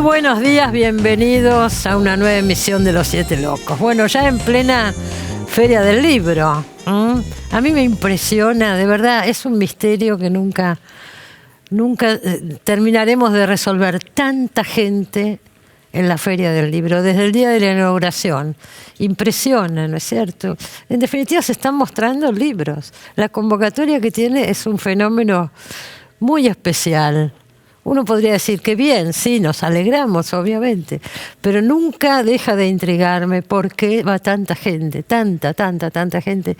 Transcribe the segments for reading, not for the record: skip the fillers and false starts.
buenos días, bienvenidos a una nueva emisión de Los Siete Locos. Bueno, ya en plena Feria del Libro. A mí me impresiona, de verdad, es un misterio que nunca terminaremos de resolver. Tanta gente en la Feria del Libro, desde el día de la inauguración. Impresiona, ¿no es cierto? En definitiva, se están mostrando libros. La convocatoria que tiene es un fenómeno muy especial. Uno podría decir que bien, sí, nos alegramos, obviamente, pero nunca deja de intrigarme por qué va tanta gente, tanta gente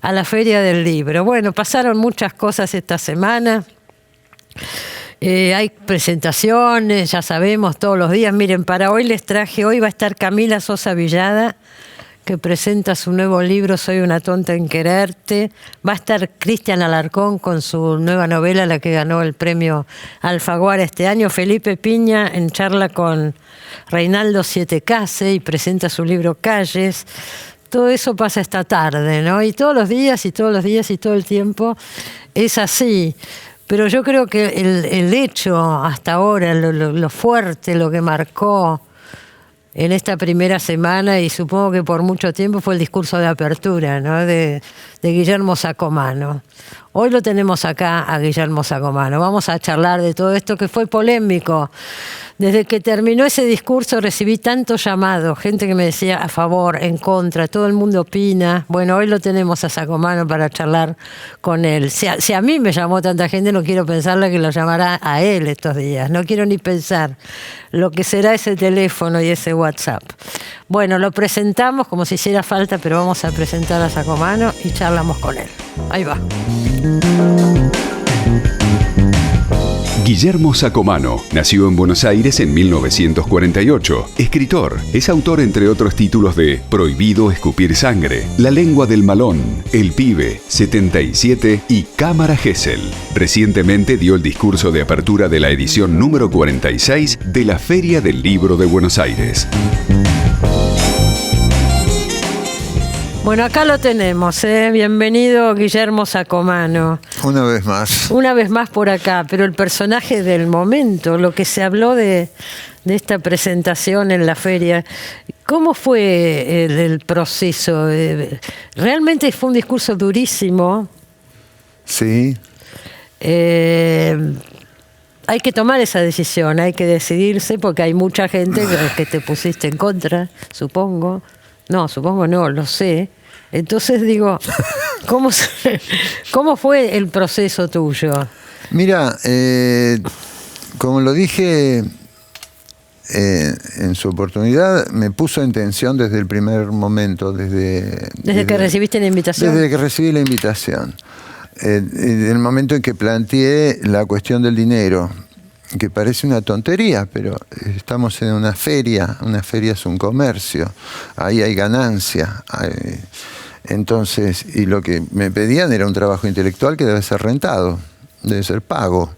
a la Feria del Libro. Bueno, pasaron muchas cosas esta semana. Hay presentaciones, ya sabemos, todos los días. Miren, para hoy les traje, hoy va a estar Camila Sosa Villada, que presenta su nuevo libro, Soy una tonta en quererte. Va a estar Cristian Alarcón con su nueva novela, la que ganó el premio Alfaguara este año. Felipe Piña en charla con Reinaldo Sietecase y presenta su libro Calles. Todo eso pasa esta tarde, ¿no? Y todos los días y todo el tiempo es así. Pero yo creo que el hecho hasta ahora, lo fuerte, lo que marcó en esta primera semana, y supongo que por mucho tiempo, fue el discurso de apertura, ¿no? de Guillermo Sacomano. Hoy lo tenemos acá a Guillermo Sacomano. Vamos a charlar de todo esto que fue polémico. Desde que terminó ese discurso recibí tantos llamados, gente que me decía a favor, en contra, todo el mundo opina. Bueno, hoy lo tenemos a Sacomano para charlar con él. Si a mí me llamó tanta gente, no quiero pensarle que lo llamará a él estos días. No quiero ni pensar lo que será ese teléfono y ese WhatsApp. Bueno, lo presentamos como si hiciera falta, pero vamos a presentar a Sacomano y charlamos con él. Ahí va. Guillermo Sacomano nació en Buenos Aires en 1948. Escritor, es autor entre otros títulos de Prohibido escupir sangre, La lengua del malón, El pibe, 77 y Cámara Gesell. Recientemente dio el discurso de apertura de la edición número 46 de la Feria del Libro de Buenos Aires. Bueno, acá lo tenemos, Bienvenido, Guillermo Sacomano. Una vez más. Una vez más por acá, pero el personaje del momento, lo que se habló de esta presentación en la feria, ¿cómo fue el proceso? Realmente fue un discurso durísimo. Sí. Hay que tomar esa decisión, hay que decidirse, porque hay mucha gente que te pusiste en contra, supongo. No, supongo no, lo sé. Entonces digo, ¿cómo fue el proceso tuyo? Mira, como lo dije en su oportunidad, me puso en tensión desde el primer momento, desde que recibiste la invitación. Desde que recibí la invitación. En el momento en que planteé la cuestión del dinero, que parece una tontería, pero estamos en una feria es un comercio, ahí hay ganancia. Entonces, y lo que me pedían era un trabajo intelectual que debe ser rentado, debe ser pago.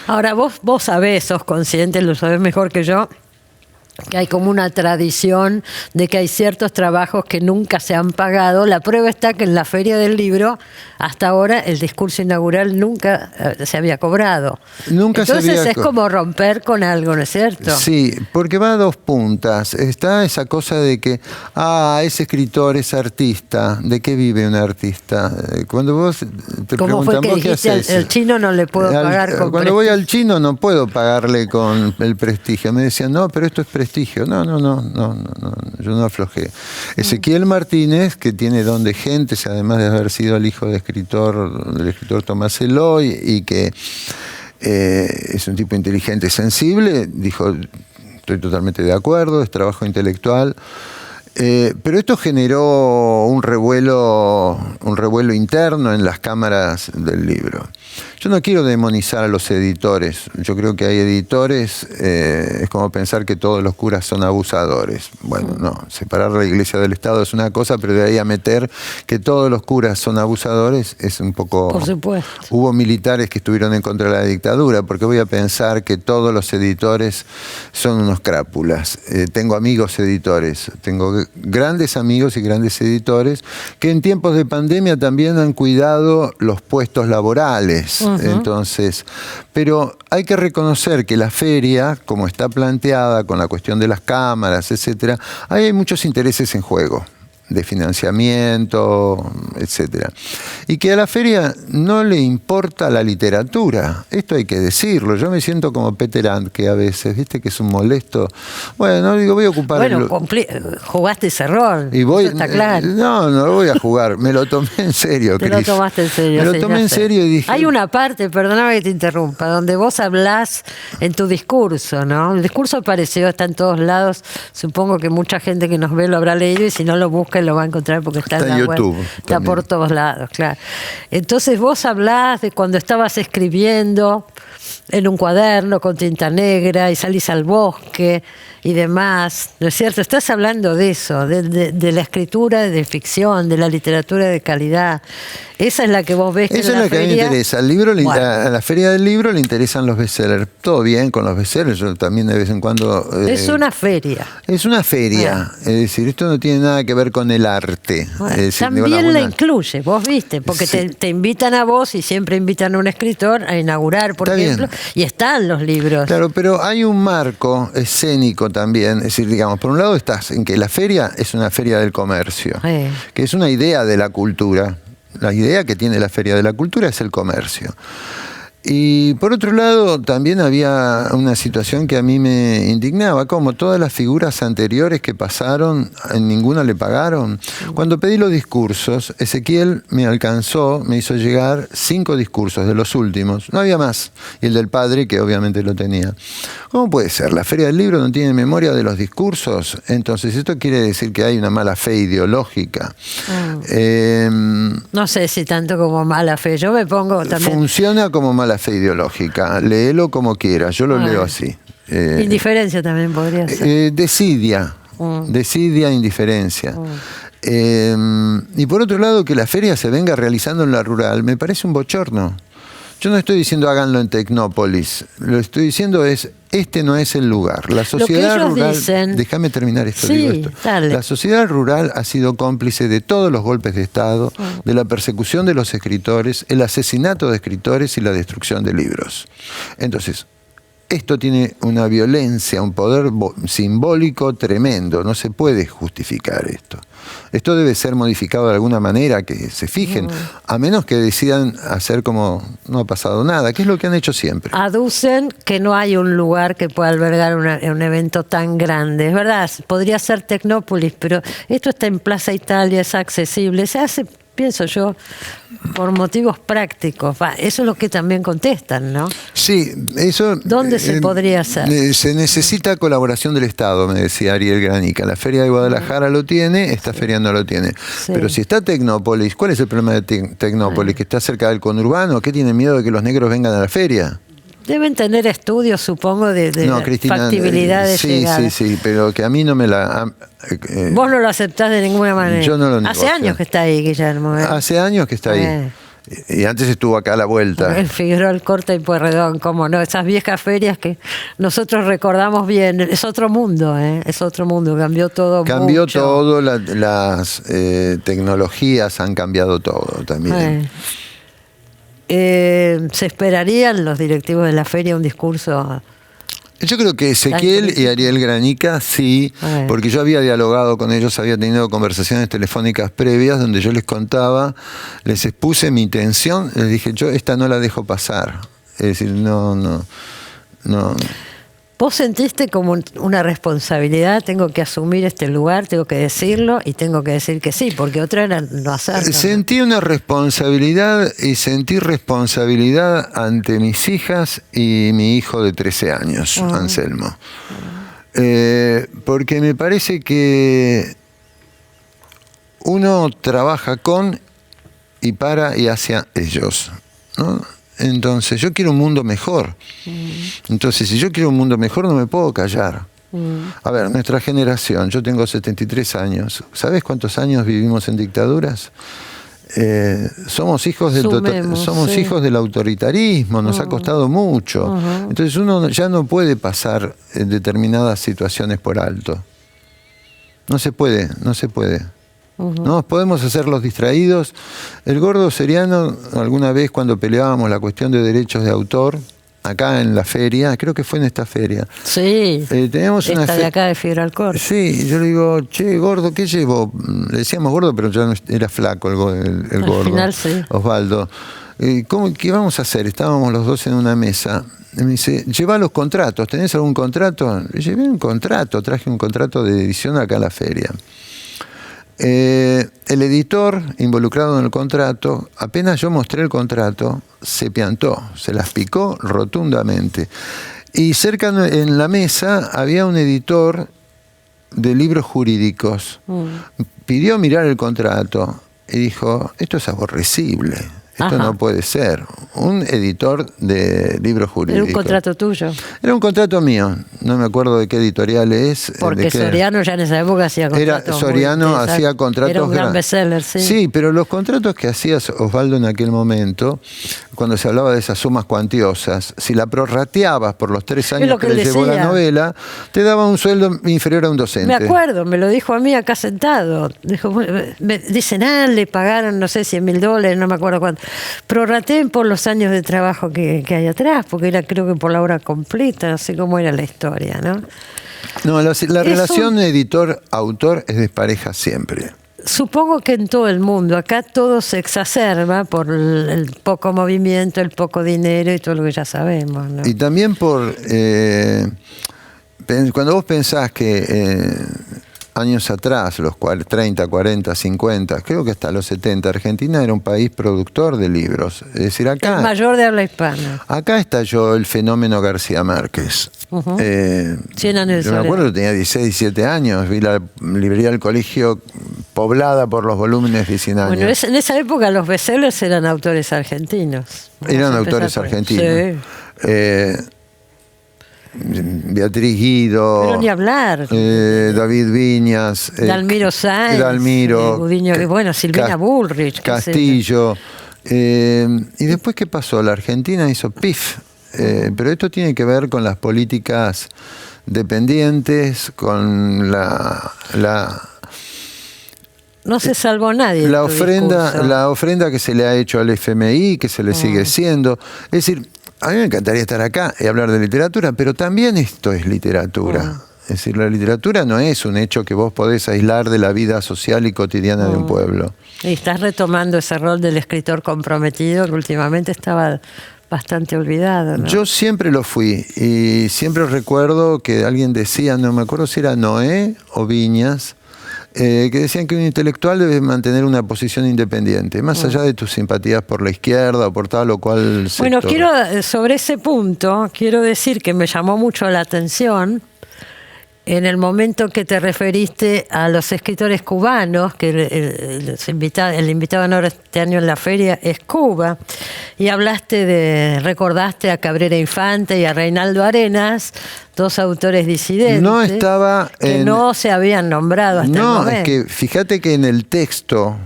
Ahora, vos sabés, sos consciente, lo sabés mejor que yo, que hay como una tradición de que hay ciertos trabajos que nunca se han pagado. La prueba está que en la Feria del Libro, hasta ahora, el discurso inaugural nunca se había cobrado. Entonces es como romper con algo, ¿no es cierto? Sí, porque va a dos puntas. Está esa cosa de que, es escritor, es artista. ¿De qué vive un artista? Cuando vos te preguntan, ¿vos qué haces? El chino no le puedo pagar con Cuando voy al chino no puedo pagarle con el prestigio. Me decían, no, pero esto es prestigio. No, yo no aflojé. Ezequiel Martínez, que tiene don de gentes, además de haber sido el hijo del escritor Tomás Eloy, y que es un tipo inteligente y sensible, dijo, estoy totalmente de acuerdo, es trabajo intelectual. Pero esto generó un revuelo interno en las cámaras del libro. Yo no quiero demonizar a los editores. Yo creo que hay editores, es como pensar que todos los curas son abusadores. Bueno, no, separar la Iglesia del Estado es una cosa, pero de ahí a meter que todos los curas son abusadores es un poco... Por supuesto. Hubo militares que estuvieron en contra de la dictadura, porque voy a pensar que todos los editores son unos crápulas. Tengo amigos editores, tengo grandes amigos y grandes editores que en tiempos de pandemia también han cuidado los puestos laborales. Entonces, pero hay que reconocer que la feria, como está planteada con la cuestión de las cámaras, etcétera, ahí hay muchos intereses en juego, de financiamiento, etcétera. Y que a la feria no le importa la literatura. Esto hay que decirlo. Yo me siento como Peter Handke a veces, ¿viste? Que es un molesto. Bueno, digo, voy a ocupar... Bueno, jugaste ese rol, y voy, eso está claro. No lo voy a jugar. Me lo tomé en serio, Te Cris. lo tomaste en serio. Me lo tomé en serio y dije... Hay una parte, perdóname que te interrumpa, donde vos hablás en tu discurso, ¿no? El discurso apareció, está en todos lados. Supongo que mucha gente que nos ve lo habrá leído y si no lo busca lo va a encontrar porque está en la YouTube, web. Está por todos lados, claro. Entonces vos hablás de cuando estabas escribiendo en un cuaderno con tinta negra y salís al bosque y demás, ¿no es cierto? Estás hablando de eso, de la escritura de ficción, de la literatura de calidad. Esa es la que vos ves que esa es la que a mí me interesa. Al libro, a la feria del libro le interesan los bestsellers. Todo bien con los bestsellers, yo también de vez en cuando... es una feria. Es una feria. Es decir, esto no tiene nada que ver con el arte. Bueno, es decir, también la incluye, vos viste, porque Sí. te invitan a vos y siempre invitan a un escritor a inaugurar, por Está ejemplo, bien. y están los libros. Claro, pero hay un marco escénico también. Es decir, digamos, por un lado estás en que la feria es una feria del comercio, que es una idea de la cultura. La idea que tiene la Feria de la Cultura es el comercio. Y por otro lado, también había una situación que a mí me indignaba, como todas las figuras anteriores que pasaron, en ninguna le pagaron. Cuando pedí los discursos, Ezequiel me alcanzó, me hizo llegar 5 discursos de los últimos, no había más, y el del padre, que obviamente lo tenía. ¿Cómo puede ser? ¿La Feria del Libro no tiene memoria de los discursos? Entonces, esto quiere decir que hay una mala fe ideológica. No sé si tanto como mala fe, yo me pongo también... Funciona como mala fe ideológica, léelo como quieras, yo lo leo así. Indiferencia también podría ser. Desidia, indiferencia. Y por otro lado, que la feria se venga realizando en la rural, me parece un bochorno. Yo no estoy diciendo háganlo en Tecnópolis, lo que estoy diciendo es, este no es el lugar. La sociedad rural, déjame terminar esto, sí, digo esto. Dale. La sociedad rural ha sido cómplice de todos los golpes de Estado, de la persecución de los escritores, el asesinato de escritores y la destrucción de libros. Entonces, esto tiene una violencia, un poder simbólico tremendo, no se puede justificar esto. Esto debe ser modificado de alguna manera, que se fijen, a menos que decidan hacer como no ha pasado nada, que es lo que han hecho siempre. Aducen que no hay un lugar que pueda albergar un evento tan grande. Es verdad, podría ser Tecnópolis, pero esto está en Plaza Italia, es accesible, se hace, pienso yo, por motivos prácticos. Eso es lo que también contestan, ¿no? Sí, eso... ¿Dónde se podría hacer? Se necesita colaboración del Estado, me decía Ariel Granica. La Feria de Guadalajara lo tiene, esta feria no lo tiene. Sí. Pero si está Tecnópolis, ¿cuál es el problema de Tecnópolis? ¿Que está cerca del conurbano? ¿Qué tienen miedo de que los negros vengan a la feria? Deben tener estudios, supongo, de No, Cristina, factibilidad de llegada. Sí, pero que a mí no me la... Vos no lo aceptás de ninguna manera. Yo no lo Hace años que está ahí, Guillermo. Hace años que está ahí. Y antes estuvo acá a la vuelta. El Figueroa, el Corta y Pueyrredón, cómo no, esas viejas ferias que nosotros recordamos bien. Es otro mundo, es otro mundo, cambió todo. Cambió mucho. todo, las tecnologías han cambiado todo también. ¿Se esperarían los directivos de la feria un discurso? Yo creo que Ezequiel y Ariel Granica sí, porque yo había dialogado con ellos, había tenido conversaciones telefónicas previas donde yo les contaba, les expuse mi intención, les dije, yo esta no la dejo pasar. Es decir, no. ¿Vos sentiste como una responsabilidad? Tengo que asumir este lugar, tengo que decirlo y tengo que decir que sí, porque otra era no hacerlo. Sentí una responsabilidad y sentí responsabilidad ante mis hijas y mi hijo de 13 años, Anselmo. Porque me parece que uno trabaja con y para y hacia ellos, ¿no? Entonces, yo quiero un mundo mejor. Entonces, si yo quiero un mundo mejor, no me puedo callar. A ver, nuestra generación, yo tengo 73 años. ¿Sabés cuántos años vivimos en dictaduras? Somos hijos hijos del autoritarismo, nos ha costado mucho. Entonces, uno ya no puede pasar determinadas situaciones por alto. No se puede. No nos podemos hacer los distraídos. El Gordo Seriano, alguna vez cuando peleábamos la cuestión de derechos de autor, acá en la feria, creo que fue en esta feria. Sí, teníamos una de acá de Figueroa. Sí, yo le digo, che, Gordo, ¿qué llevo? Le decíamos Gordo, pero ya no era flaco el Gordo. Al final, sí. Osvaldo. ¿Qué vamos a hacer? Estábamos los dos en una mesa. Y me dice, lleva los contratos. ¿Tenés algún contrato? Le llevé un contrato, traje un contrato de edición acá a la feria. El editor involucrado en el contrato, apenas yo mostré el contrato, se piantó, se las picó rotundamente. Y cerca en la mesa había un editor de libros jurídicos. Pidió mirar el contrato y dijo, esto es aborrecible. Esto no puede ser. Un editor de libros jurídicos. Era un contrato tuyo. Era un contrato mío. No me acuerdo de qué editorial es. Porque Soriano ya en esa época hacía contratos. Soriano hacía contratos. Era un gran bestseller, sí. Sí, pero los contratos que hacía Osvaldo en aquel momento, cuando se hablaba de esas sumas cuantiosas, si la prorrateabas por los 3 años que le llevó la novela, te daba un sueldo inferior a un docente. Me acuerdo, me lo dijo a mí acá sentado. Dijo, dicen, le pagaron, no sé, $100.000, no me acuerdo cuánto. Prorrateen por los años de trabajo que hay atrás, porque era, creo que por la hora completa, no sé cómo era la historia, ¿no? No, la relación editor-autor es despareja siempre. Supongo que en todo el mundo, acá todo se exacerba por el poco movimiento, el poco dinero y todo lo que ya sabemos, ¿no? Y también por... cuando vos pensás que... años atrás, los 30, 40, 50, creo que hasta los 70, Argentina era un país productor de libros. Es decir, acá... El mayor de habla hispana. Acá estalló el fenómeno García Márquez. 100 años de yo me acuerdo que tenía 16, 17 años, vi la librería del colegio poblada por los volúmenes de 100 años. Bueno, en esa época los bestsellers eran autores argentinos. Eran autores argentinos. Sí. Beatriz Guido, pero ni hablar, David Viñas, Dalmiro Sáenz, Silvina Bullrich, Castillo, y después ¿qué pasó? La Argentina hizo pif, pero esto tiene que ver con las políticas dependientes, con no se salvó nadie. La ofrenda que se le ha hecho al FMI, que se le sigue haciendo, es decir, a mí me encantaría estar acá y hablar de literatura, pero también esto es literatura. Es decir, la literatura no es un hecho que vos podés aislar de la vida social y cotidiana de un pueblo. Y estás retomando ese rol del escritor comprometido que últimamente estaba bastante olvidado, ¿no? Yo siempre lo fui y siempre recuerdo que alguien decía, no me acuerdo si era Noé o Viñas, que decían que un intelectual debe mantener una posición independiente, más allá de tus simpatías por la izquierda o por tal o cual sector. Bueno, sobre ese punto, quiero decir que me llamó mucho la atención en el momento que te referiste a los escritores cubanos, que el invitado honor este año en la feria es Cuba, y recordaste a Cabrera Infante y a Reinaldo Arenas, dos autores disidentes. No estaba que no se habían nombrado hasta el momento. No, es que fíjate que en el texto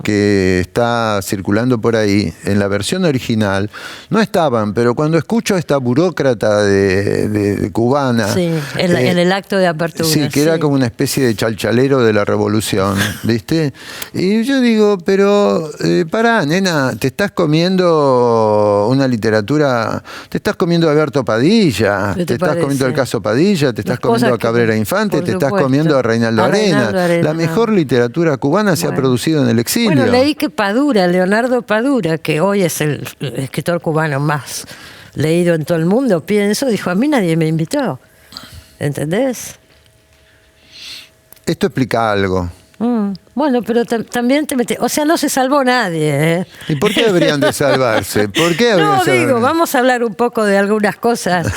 que está circulando por ahí, en la versión original, no estaban, pero cuando escucho a esta burócrata de cubana... Sí, en el acto de apertura. Sí, que era como una especie de chalchalero de la revolución, ¿viste? Y yo digo, pero pará, nena, te estás comiendo una literatura, te estás comiendo a Alberto Padilla, te estás comiendo el caso Padilla, te estás comiendo a Cabrera Infante, te estás comiendo a Reinaldo Arenas. La mejor literatura cubana se ha producido en el exilio. Bueno, leí que Leonardo Padura, que hoy es el escritor cubano más leído en todo el mundo, dijo, a mí nadie me invitó. ¿Entendés? Esto explica algo. Bueno, pero también te metes... O sea, no se salvó nadie, ¿eh? ¿Y por qué deberían de salvarse? Vamos a hablar un poco de algunas cosas.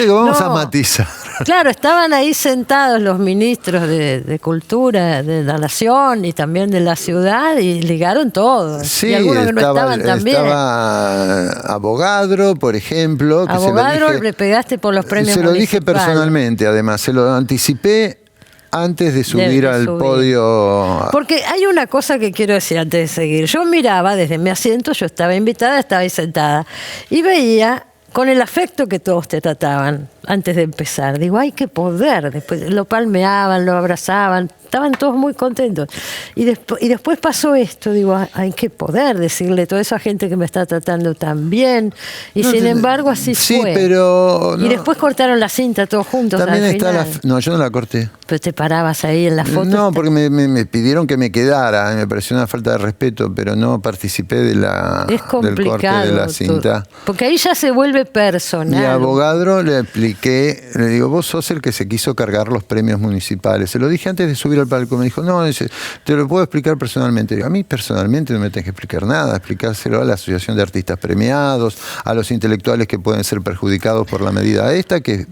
Vamos a matizar. Claro, estaban ahí sentados los ministros de Cultura de la Nación y también de la ciudad y ligaron todo. Sí, y algunos que no estaban también. Estaba Avogadro, por ejemplo. Avogadro le pegaste por los premios Se lo dije personalmente, además. Se lo anticipé antes de subir al podio. Porque hay una cosa que quiero decir antes de seguir. Yo miraba desde mi asiento, yo estaba invitada, estaba ahí sentada, y veía con el afecto que todos te trataban antes de empezar. Digo, ¡ay, qué poder! Después lo palmeaban, lo abrazaban, estaban todos muy contentos. Y después pasó esto, digo, ¡ay, qué poder! Decirle a toda esa gente que me está tratando tan bien. Y No, sin embargo, así sí, fue. pero Y no. después cortaron la cinta todos juntos. También al está final. No, yo no la corté. Pero te parabas ahí en la foto. No, porque me pidieron que me quedara, me pareció una falta de respeto, pero no participé Es del corte complicado. de la cinta. Porque ahí ya se vuelve personal. Mi abogado le expliqué, le digo, vos sos el que se quiso cargar los premios municipales. Se lo dije antes de subir al palco, me dijo, no, dice, te lo puedo explicar personalmente. Digo, a mí personalmente no me tenés que explicar nada, explicárselo a la Asociación de Artistas Premiados, a los intelectuales que pueden ser perjudicados por la medida esta que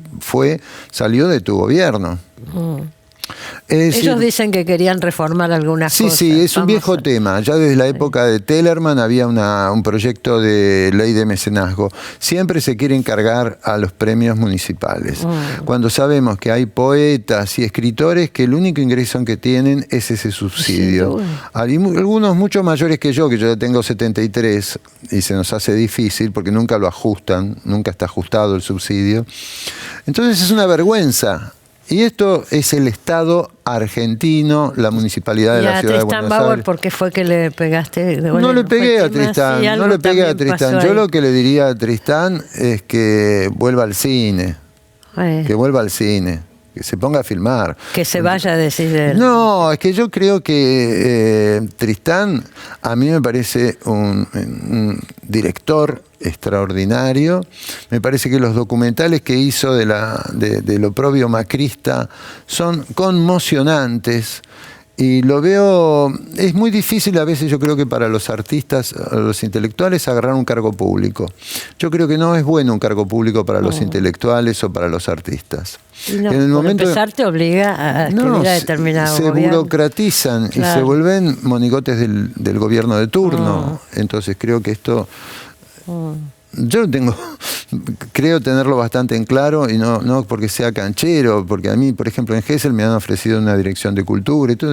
salió de tu gobierno. Ellos dicen que querían reformar algunas cosas. Sí, es un viejo tema. Ya desde la época de Tellerman había un proyecto de ley de mecenazgo. Siempre se quiere encargar a los premios municipales. Cuando sabemos que hay poetas y escritores que el único ingreso que tienen es ese subsidio. Hay algunos mucho mayores que yo ya tengo 73 y se nos hace difícil porque nunca lo ajustan, nunca está ajustado el subsidio. Entonces es una vergüenza. Y esto es el Estado argentino, la municipalidad de la ciudad de Buenos Aires. ¿Por qué fue que le pegaste? No le pegué a Tristán, no le pegué a Tristán. Yo lo que le diría a Tristán es que vuelva al cine, que vuelva al cine, que se ponga a filmar. Que se vaya a decir... No, es que yo creo que Tristán a mí me parece un director extraordinario. Me parece que los documentales que hizo de lo propio macrista son conmocionantes. Y lo veo, es muy difícil a veces, yo creo que para los artistas, los intelectuales, agarrar un cargo público. Yo creo que no es bueno un cargo público para los intelectuales o para los artistas. No, en el momento empezar te obliga a escribir a determinado se gobierno. burocratizan y se vuelven monigotes del gobierno de turno. Entonces creo que esto... Yo creo tenerlo bastante en claro y no porque sea canchero, porque a mí, por ejemplo, en Gesell me han ofrecido una dirección de cultura y todo.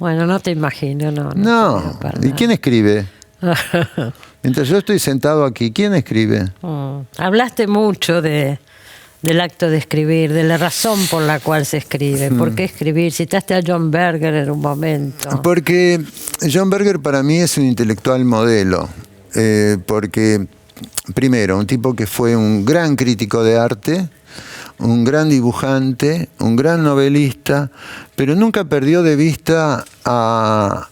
Bueno, no te imagino, no. ¿Y quién escribe? Mientras yo estoy sentado aquí, ¿quién escribe? Hablaste mucho del acto de escribir, de la razón por la cual se escribe. ¿Por qué escribir? Citaste a John Berger en un momento. Porque John Berger para mí es un intelectual modelo. Porque, primero, un tipo que fue un gran crítico de arte, un gran dibujante, un gran novelista, pero nunca perdió de vista a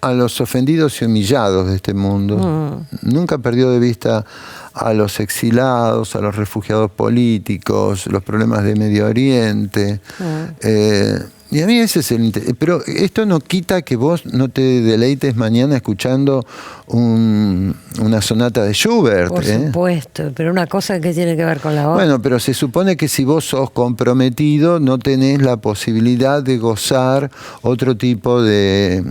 los ofendidos y humillados de este mundo. Nunca perdió de vista a los exilados, a los refugiados políticos, los problemas de Medio Oriente. Y a mí ese es el interés. Pero esto no quita que vos no te deleites mañana escuchando una sonata de Schubert. Por supuesto, pero una cosa que tiene que ver con la otra. Bueno, pero se supone que si vos sos comprometido no tenés la posibilidad de gozar otro tipo de...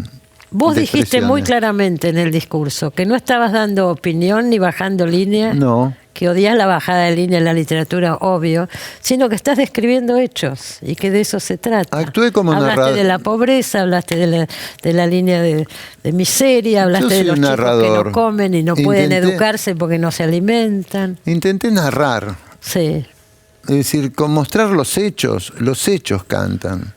Vos dijiste muy claramente en el discurso que no estabas dando opinión ni bajando línea, que odias la bajada de línea en la literatura, obvio, sino que estás describiendo hechos y que de eso se trata. Actué como narrador. Hablaste de la pobreza, hablaste de la línea de miseria, hablaste de los chicos que no comen y no pueden educarse porque no se alimentan. Intenté narrar. Sí. Es decir, con mostrar los hechos cantan.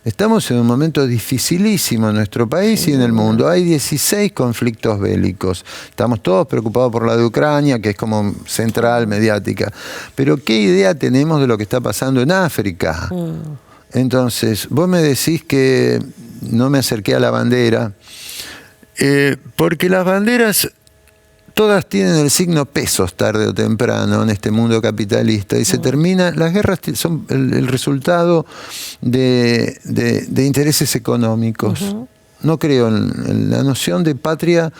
Estamos en un momento dificilísimo en nuestro país y en el mundo. Hay 16 conflictos bélicos. Estamos todos preocupados por la de Ucrania, que es como central, mediática. Pero ¿qué idea tenemos de lo que está pasando en África? Entonces, vos me decís que no me acerqué a la bandera, porque las banderas... Todas tienen el signo pesos tarde o temprano en este mundo capitalista y se termina. Las guerras son el resultado de intereses económicos. No creo en la noción de patria.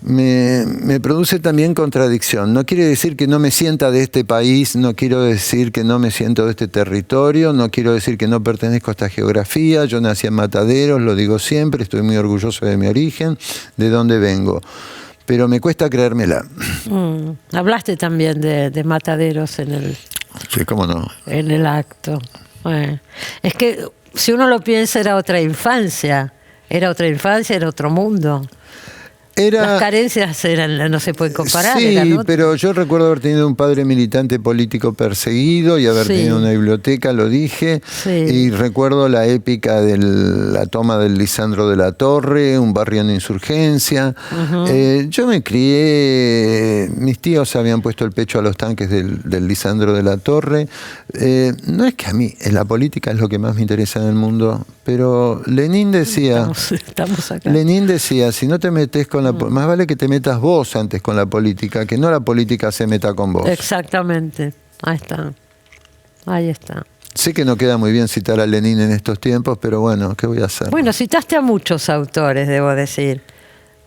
Me produce también contradicción. No quiere decir que no me sienta de este país, no quiero decir que no me siento de este territorio, no quiero decir que no pertenezco a esta geografía. Yo nací en Mataderos, lo digo siempre, estoy muy orgulloso de mi origen, de dónde vengo. Pero me cuesta creérmela. Hablaste también de Mataderos en el... Sí, cómo no. En el acto. Es que si uno lo piensa era otra infancia, era otro mundo. Las carencias no se pueden comparar. Sí, pero yo recuerdo haber tenido un padre militante político perseguido y haber tenido una biblioteca, lo dije. Sí. Y recuerdo la épica de la toma del Lisandro de la Torre, un barrio en insurgencia. Yo me crié, mis tíos habían puesto el pecho a los tanques del Lisandro de la Torre. No es que a mí la política es lo que más me interesa en el mundo, pero Lenin decía, estamos acá. Lenin decía, si no te metes con más vale que te metas vos antes con la política, que no la política se meta con vos. Exactamente. Ahí está. Ahí está. Sé que no queda muy bien citar a Lenin en estos tiempos, pero bueno, ¿qué voy a hacer? Bueno, citaste a muchos autores, debo decir.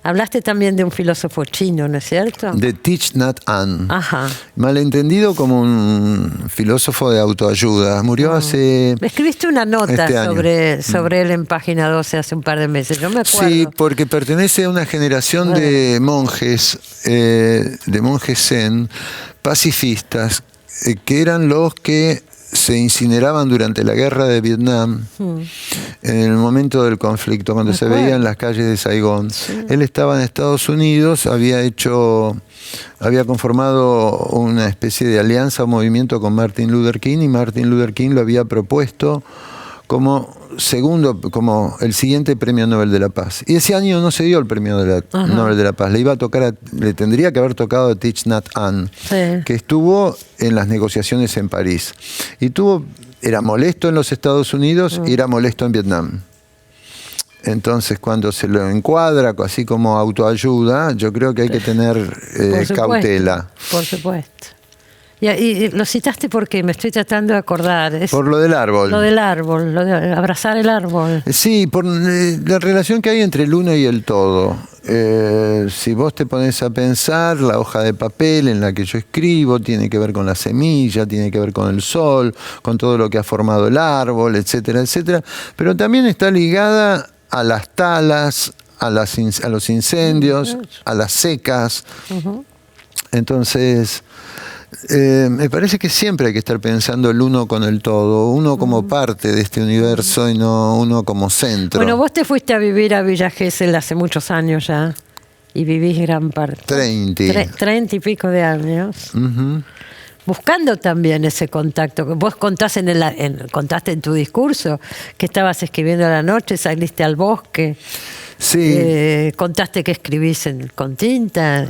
Hablaste también de un filósofo chino, ¿no es cierto? De Thich Nhat Hanh. Ajá. Malentendido como un filósofo de autoayuda. Murió hace... Escribiste una nota sobre él en Página 12 hace un par de meses, yo me acuerdo. Sí, porque pertenece a una generación de monjes zen, pacifistas, que eran los que se incineraban durante la guerra de Vietnam, en el momento del conflicto, cuando se veía en las calles de Saigón. Sí. Él estaba en Estados Unidos, había conformado una especie de alianza o movimiento con Martin Luther King, y Martin Luther King lo había propuesto como el siguiente premio Nobel de la Paz. Y ese año no se dio el premio Nobel de la Paz. Le tendría que haber tocado a Thich Nhat Hanh, que estuvo en las negociaciones en París. Y era molesto en los Estados Unidos y era molesto en Vietnam. Entonces, cuando se lo encuadra así como autoayuda, yo creo que hay que tener cautela. Por supuesto. Y lo citaste porque me estoy tratando de acordar. Por lo del árbol. Lo del árbol, lo de abrazar el árbol. Sí, por la relación que hay entre el uno y el todo. Si vos te pones a pensar, la hoja de papel en la que yo escribo tiene que ver con la semilla, tiene que ver con el sol, con todo lo que ha formado el árbol, etcétera, etcétera. Pero también está ligada a las talas, a los incendios, a las secas. Entonces... me parece que siempre hay que estar pensando el uno con el todo, uno como parte de este universo y no uno como centro. Bueno, vos te fuiste a vivir a Villa Gesell hace muchos años ya y vivís gran parte. 30 y pico de años. Buscando también ese contacto. Vos contaste en tu discurso que estabas escribiendo a la noche, saliste al bosque. Sí. Contaste que escribís con tinta.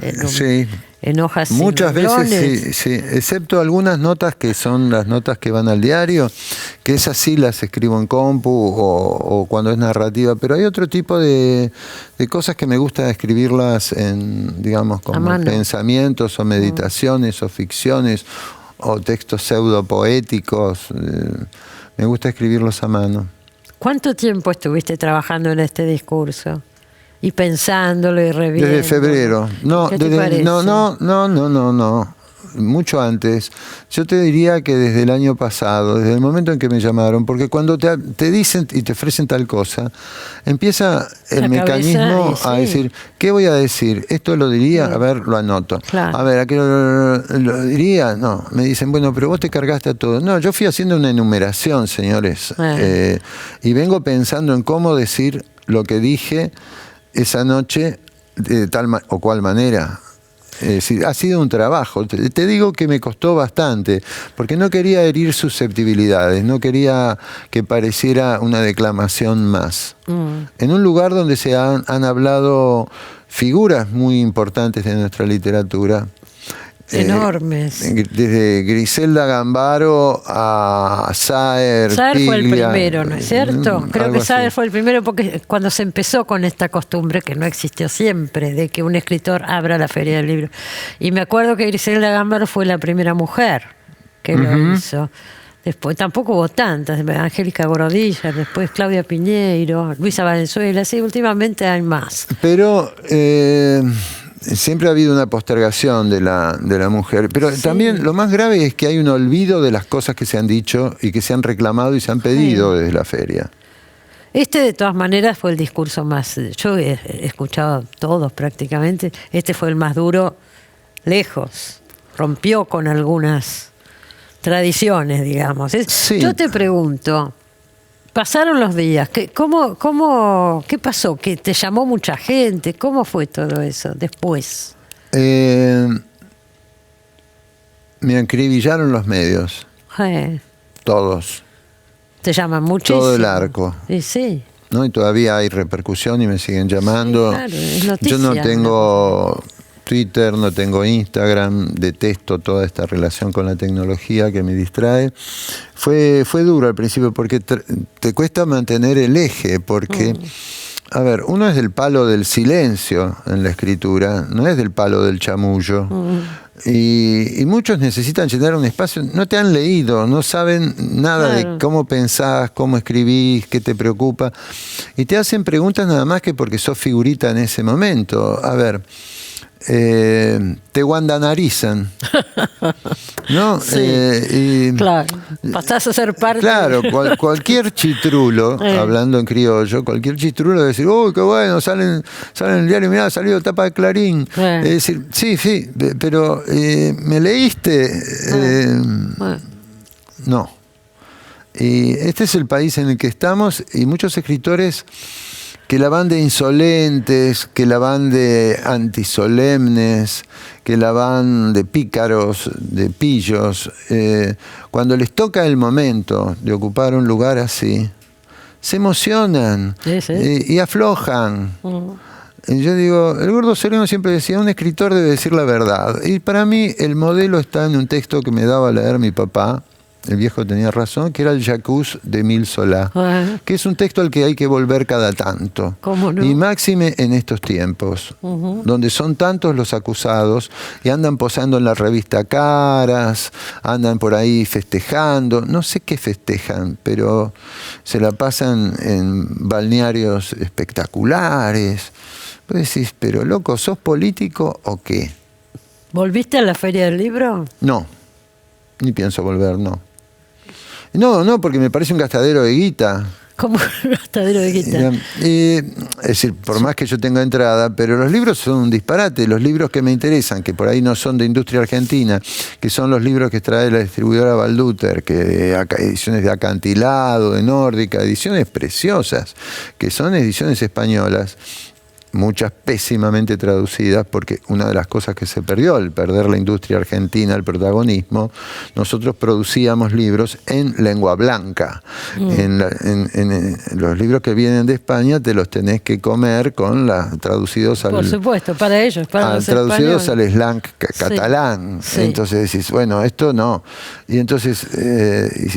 En hojas muchas veces, sí, excepto algunas notas que son las notas que van al diario, que esas sí las escribo en compu o cuando es narrativa, pero hay otro tipo de cosas que me gusta escribirlas digamos, como pensamientos o meditaciones o ficciones o textos pseudopoéticos. Me gusta escribirlos a mano. ¿Cuánto tiempo estuviste trabajando en este discurso? Y pensándolo y reviendo. Desde febrero. No, no. Mucho antes. Yo te diría que desde el año pasado, desde el momento en que me llamaron, porque cuando te dicen y te ofrecen tal cosa, empieza el mecanismo a decir, ¿qué voy a decir? ¿Esto lo diría? A ver, lo anoto. Claro. A ver, ¿a qué lo diría? No. Me dicen, bueno, pero vos te cargaste a todo. No, yo fui haciendo una enumeración, señores. Y vengo pensando en cómo decir lo que dije esa noche de tal o cual manera. Ha sido un trabajo. Te digo que me costó bastante, porque no quería herir susceptibilidades, no quería que pareciera una declamación más. En un lugar donde se han hablado figuras muy importantes de nuestra literatura. Enormes. Desde Griselda Gambaro a Saer. Saer fue el primero, ¿no es cierto? Creo que Saer fue el primero porque cuando se empezó con esta costumbre, que no existió siempre, de que un escritor abra la feria del libro. Y me acuerdo que Griselda Gambaro fue la primera mujer que lo hizo. Después tampoco hubo tantas, Angélica Borodilla, después Claudia Piñeiro, Luisa Valenzuela, sí, últimamente hay más. Pero... siempre ha habido una postergación de la mujer, pero también lo más grave es que hay un olvido de las cosas que se han dicho y que se han reclamado y se han pedido desde la feria. De todas maneras fue el discurso más, yo he escuchado todos prácticamente, fue el más duro lejos, rompió con algunas tradiciones, digamos. Yo te pregunto, Pasaron los días. ¿Qué pasó? ¿Que te llamó mucha gente? ¿Cómo fue todo eso después? Me acribillaron los medios. Todos. Te llaman muchísimo. Todo el arco. Sí. ¿No? Y todavía hay repercusión y me siguen llamando. Sí, claro, es noticia, yo no tengo Twitter, no tengo Instagram, detesto toda esta relación con la tecnología que me distrae. Fue duro al principio porque te cuesta mantener el eje, porque, a ver, uno es del palo del silencio en la escritura, no es del palo del chamullo. Y muchos necesitan llenar un espacio, no te han leído, no saben nada de cómo pensás, cómo escribís, qué te preocupa, y te hacen preguntas nada más que porque sos figurita en ese momento. A ver, te guandanarizan, ¿no? Sí, claro, pasás a ser parte. Claro, cualquier chitrulo, hablando en criollo, cualquier chitrulo decir, uy, qué bueno, salen en el diario, mirá, ha salido tapa de Clarín. Es decir, sí, pero ¿me leíste? No. Y este es el país en el que estamos, y muchos escritores que la van de insolentes, que la van de antisolemnes, que la van de pícaros, de pillos, cuando les toca el momento de ocupar un lugar así, se emocionan y aflojan. Y yo digo, el Gordo Sereno siempre decía, un escritor debe decir la verdad. Y para mí el modelo está en un texto que me daba a leer mi papá, el viejo tenía razón, que era el Jacús de Émile Zola, que es un texto al que hay que volver cada tanto. ¿Cómo no? Y máxime en estos tiempos, donde son tantos los acusados y andan posando en la revista Caras, andan por ahí festejando, no sé qué festejan, pero se la pasan en balnearios espectaculares. Vos decís, pero loco, ¿sos político o qué? ¿Volviste a la Feria del Libro? No, ni pienso volver, no. No, porque me parece un gastadero de guita. ¿Cómo un gastadero de guita? Es decir, por más que yo tenga entrada, pero los libros son un disparate. Los libros que me interesan, que por ahí no son de industria argentina, que son los libros que trae la distribuidora Balduter, que ediciones de Acantilado, de Nórdica, ediciones preciosas, que son ediciones españolas, muchas pésimamente traducidas, porque una de las cosas que se perdió al perder la industria argentina el protagonismo, nosotros producíamos libros en lengua blanca. En los libros que vienen de España te los tenés que comer traducidos al... Por supuesto, para ellos, para los traducidos españoles. al slang catalán. Sí. Entonces decís, bueno, esto no. Y entonces,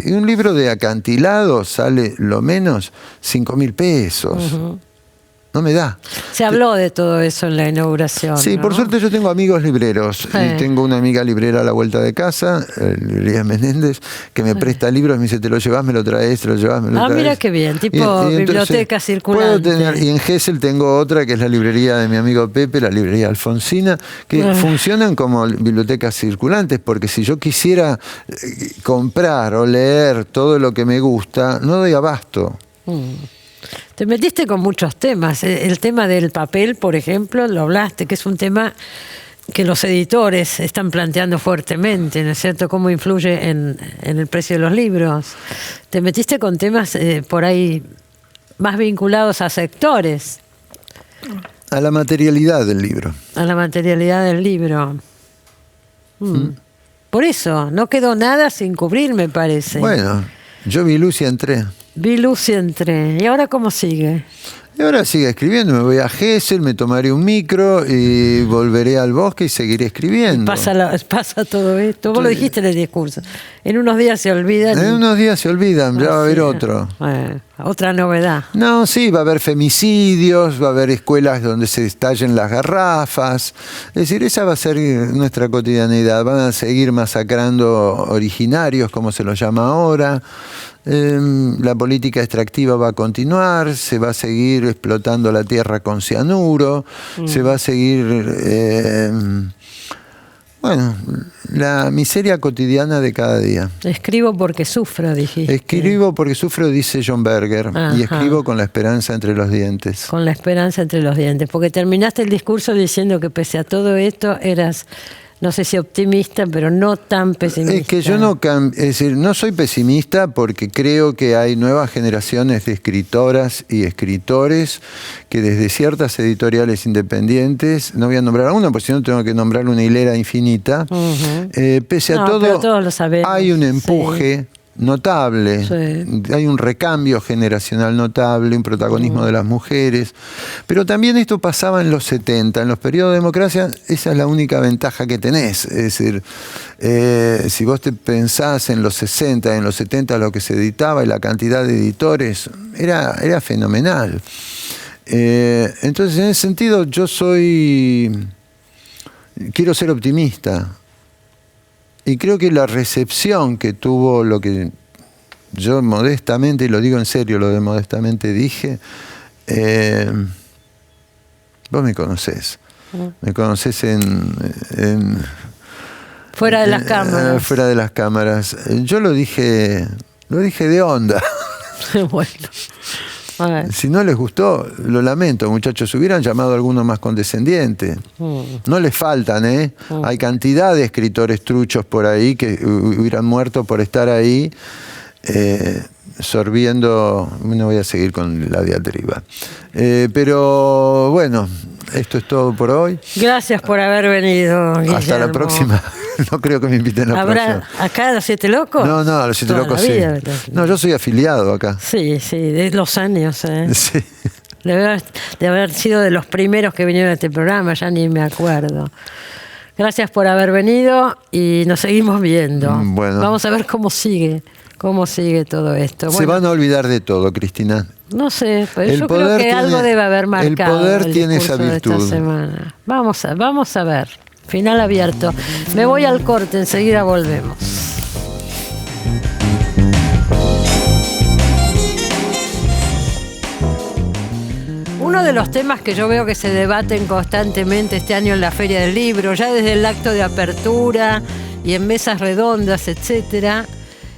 y un libro de Acantilado sale lo menos 5.000 pesos. No me da. Se habló de todo eso en la inauguración. Sí, ¿no? por suerte yo tengo amigos libreros. Y tengo una amiga librera a la vuelta de casa, Librería Menéndez, que me presta libros, me dice, te lo llevas, me lo traes, te lo llevas, me lo traes. Mira qué bien, tipo biblioteca circulante. Y en Gesell tengo otra, que es la librería de mi amigo Pepe, la librería Alfonsina, que funcionan como bibliotecas circulantes, porque si yo quisiera comprar o leer todo lo que me gusta, no doy abasto. Te metiste con muchos temas. El tema del papel, por ejemplo, lo hablaste, que es un tema que los editores están planteando fuertemente, ¿no es cierto? ¿Cómo influye en el precio de los libros? Te metiste con temas por ahí más vinculados a sectores. A la materialidad del libro. A la materialidad del libro. Por eso, no quedó nada sin cubrir, me parece. Bueno, yo vi luz y entré. Vi luz y entré. ¿Y ahora cómo sigue? Y ahora sigue escribiendo, me voy a Gesell, me tomaré un micro y volveré al bosque y seguiré escribiendo. Pasa todo esto. Vos lo dijiste en el discurso. En unos días se olvidan. En unos días se olvidan, ya va a haber otro. Otra novedad. No, sí, va a haber femicidios, va a haber escuelas donde se estallen las garrafas. Es decir, esa va a ser nuestra cotidianidad. Van a seguir masacrando originarios, como se los llama ahora. La política extractiva va a continuar, se va a seguir explotando la tierra con cianuro, se va a seguir, la miseria cotidiana de cada día. Escribo porque sufro, dijiste. Escribo porque sufro, dice John Berger, y escribo con la esperanza entre los dientes. Con la esperanza entre los dientes, porque terminaste el discurso diciendo que pese a todo esto eras no sé si optimista, pero no tan pesimista. Es que yo es decir, no soy pesimista porque creo que hay nuevas generaciones de escritoras y escritores que desde ciertas editoriales independientes, no voy a nombrar a uno, porque si no tengo que nombrar una hilera infinita, pese a todo, todos lo sabemos, hay un empuje notable, hay un recambio generacional notable, un protagonismo de las mujeres, pero también esto pasaba en los 70, en los periodos de democracia. Esa es la única ventaja que tenés, es decir, si vos te pensás en los 60, en los 70 lo que se editaba y la cantidad de editores, era fenomenal. Entonces, en ese sentido, quiero ser optimista. Y creo que la recepción que tuvo lo que yo modestamente, y lo digo en serio, lo de modestamente dije, vos me conocés. Me conocés fuera de las cámaras. Fuera de las cámaras. Yo lo dije de onda. Bueno. Si no les gustó, lo lamento, muchachos. Hubieran llamado a alguno más condescendiente. No les faltan, ¿eh? Hay cantidad de escritores truchos por ahí que hubieran muerto por estar ahí sorbiendo. No voy a seguir con la diatriba. Pero bueno, esto es todo por hoy. Gracias por haber venido, Guillermo. Hasta la próxima. No creo que me inviten a la próxima. ¿Acá a los Siete Locos? No, a los Siete Locos sí. No, yo soy afiliado acá. Sí, de los años. Sí. De haber sido de los primeros que vinieron a este programa, ya ni me acuerdo. Gracias por haber venido y nos seguimos viendo. Bueno. Vamos a ver cómo sigue todo esto. Se van a olvidar de todo, Cristina. No sé, pero yo creo que algo debe haber marcado. El poder tiene esa virtud. De esta semana. Vamos a ver. Final abierto. Me voy al corte, enseguida volvemos. Uno de los temas que yo veo que se debaten constantemente este año en la Feria del Libro, ya desde el acto de apertura y en mesas redondas, etcétera,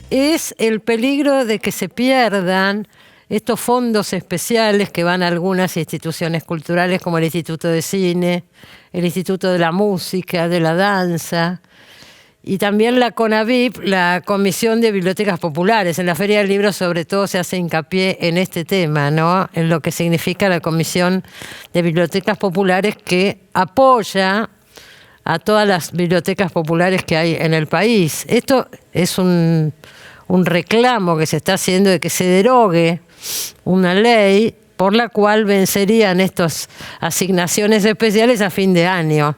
es el peligro de que se pierdan estos fondos especiales que van a algunas instituciones culturales como el Instituto de Cine, el Instituto de la Música, de la Danza, y también la CONAVIP, la Comisión de Bibliotecas Populares. En la Feria del Libro sobre todo se hace hincapié en este tema, ¿no? En lo que significa la Comisión de Bibliotecas Populares, que apoya a todas las bibliotecas populares que hay en el país. Esto es un reclamo que se está haciendo de que se derogue una ley por la cual vencerían estas asignaciones especiales a fin de año.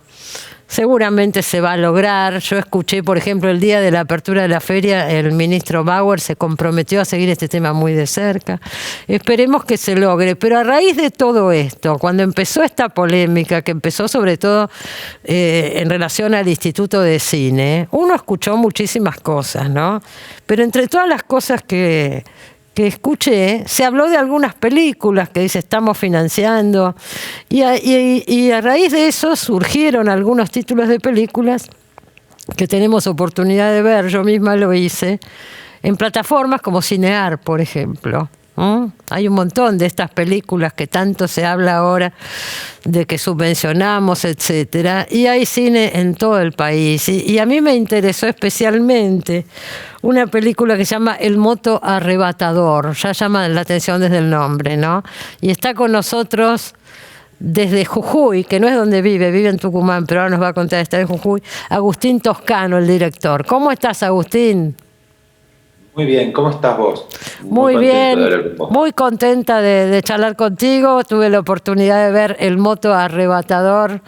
Seguramente se va a lograr. Yo escuché, por ejemplo, el día de la apertura de la feria, el ministro Bauer se comprometió a seguir este tema muy de cerca. Esperemos que se logre. Pero a raíz de todo esto, cuando empezó esta polémica, que empezó sobre todo en relación al Instituto de Cine, uno escuchó muchísimas cosas, ¿no? Pero entre todas las cosas que escuché, se habló de algunas películas que dice estamos financiando y a raíz de eso surgieron algunos títulos de películas que tenemos oportunidad de ver, yo misma lo hice, en plataformas como Cinear, por ejemplo. Hay un montón de estas películas que tanto se habla ahora de que subvencionamos, etcétera, y hay cine en todo el país. Y a mí me interesó especialmente una película que se llama El moto arrebatador, ya llama la atención desde el nombre, ¿no? Y está con nosotros desde Jujuy, que no es donde vive en Tucumán, pero ahora nos va a contar, está en Jujuy, Agustín Toscano, el director. ¿Cómo estás, Agustín? Muy bien, ¿cómo estás vos? Muy bien, muy contenta de charlar contigo. Tuve la oportunidad de ver El moto arrebatador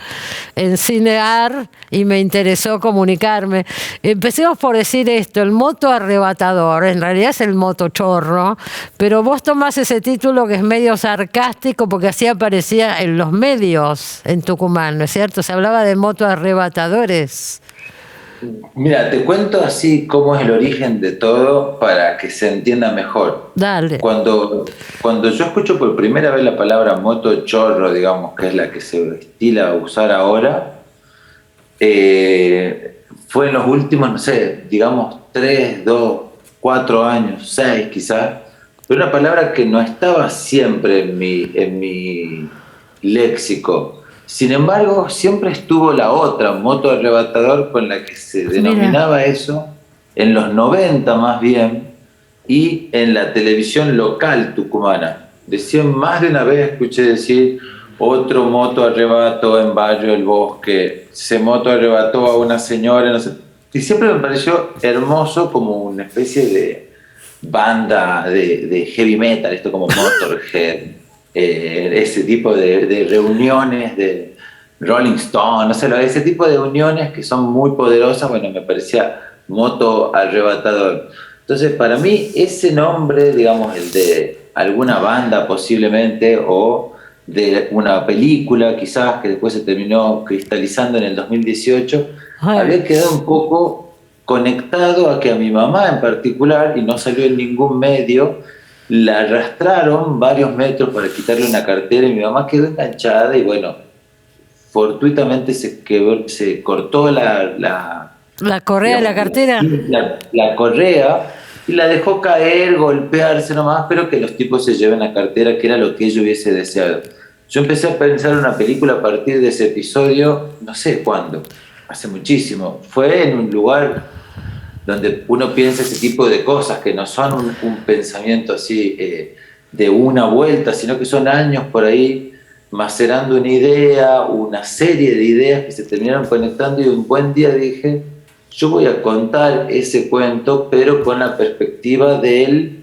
en Cinear y me interesó comunicarme. Empecemos por decir esto, El moto arrebatador, en realidad es el moto chorro, pero vos tomás ese título que es medio sarcástico porque así aparecía en los medios en Tucumán, ¿no es cierto? Se hablaba de moto arrebatadores. Mira, te cuento así cómo es el origen de todo para que se entienda mejor. Dale. Cuando yo escucho por primera vez la palabra moto chorro, digamos, que es la que se estila a usar ahora, fue en los últimos, no sé, digamos 3, 2, 4 años, 6 quizás, pero una palabra que no estaba siempre en mi léxico. Sin embargo, siempre estuvo la otra, Moto Arrebatador, con la que se denominaba eso, en los 90 más bien, y en la televisión local tucumana. Decían más de una vez, escuché decir, otro moto arrebató en Barrio El Bosque, se moto arrebató a una señora, no sé. Y siempre me pareció hermoso como una especie de banda de heavy metal, esto como Motorhead, ese tipo de reuniones de Rolling Stone, no sé, ese tipo de uniones que son muy poderosas, bueno, me parecía Moto Arrebatador. Entonces, para mí, ese nombre, digamos, el de alguna banda posiblemente, o de una película quizás, que después se terminó cristalizando en el 2018, había quedado un poco conectado a que a mi mamá en particular, y no salió en ningún medio, la arrastraron varios metros para quitarle una cartera y mi mamá quedó enganchada y bueno, fortuitamente se cortó la correa de la cartera. La correa y la dejó caer, golpearse nomás, pero que los tipos se lleven la cartera, que era lo que ella hubiese deseado. Yo empecé a pensar una película a partir de ese episodio, no sé cuándo, hace muchísimo. Fue en un lugar donde uno piensa ese tipo de cosas, que no son un pensamiento así de una vuelta, sino que son años por ahí macerando una idea, una serie de ideas que se terminaron conectando, y un buen día dije, yo voy a contar ese cuento, pero con la perspectiva del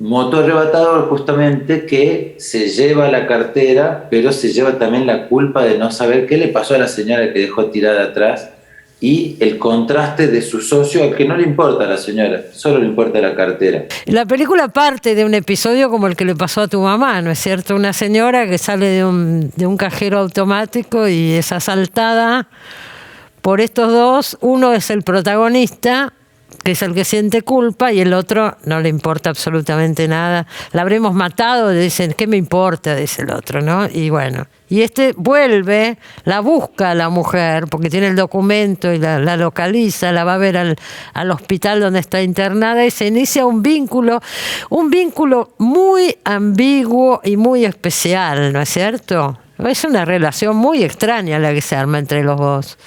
moto arrebatador, justamente, que se lleva la cartera, pero se lleva también la culpa de no saber qué le pasó a la señora que dejó tirada atrás, y el contraste de su socio, al que no le importa a la señora, solo le importa la cartera. La película parte de un episodio como el que le pasó a tu mamá, ¿no es cierto? Una señora que sale de un cajero automático y es asaltada por estos dos. Uno es el protagonista, que es el que siente culpa, y el otro no le importa absolutamente nada. La habremos matado, le dicen, ¿qué me importa? Dice el otro, ¿no? Y bueno, y este vuelve, la busca a la mujer, porque tiene el documento y la localiza, la va a ver al hospital donde está internada, y se inicia un vínculo muy ambiguo y muy especial, ¿no es cierto? Es una relación muy extraña la que se arma entre los dos.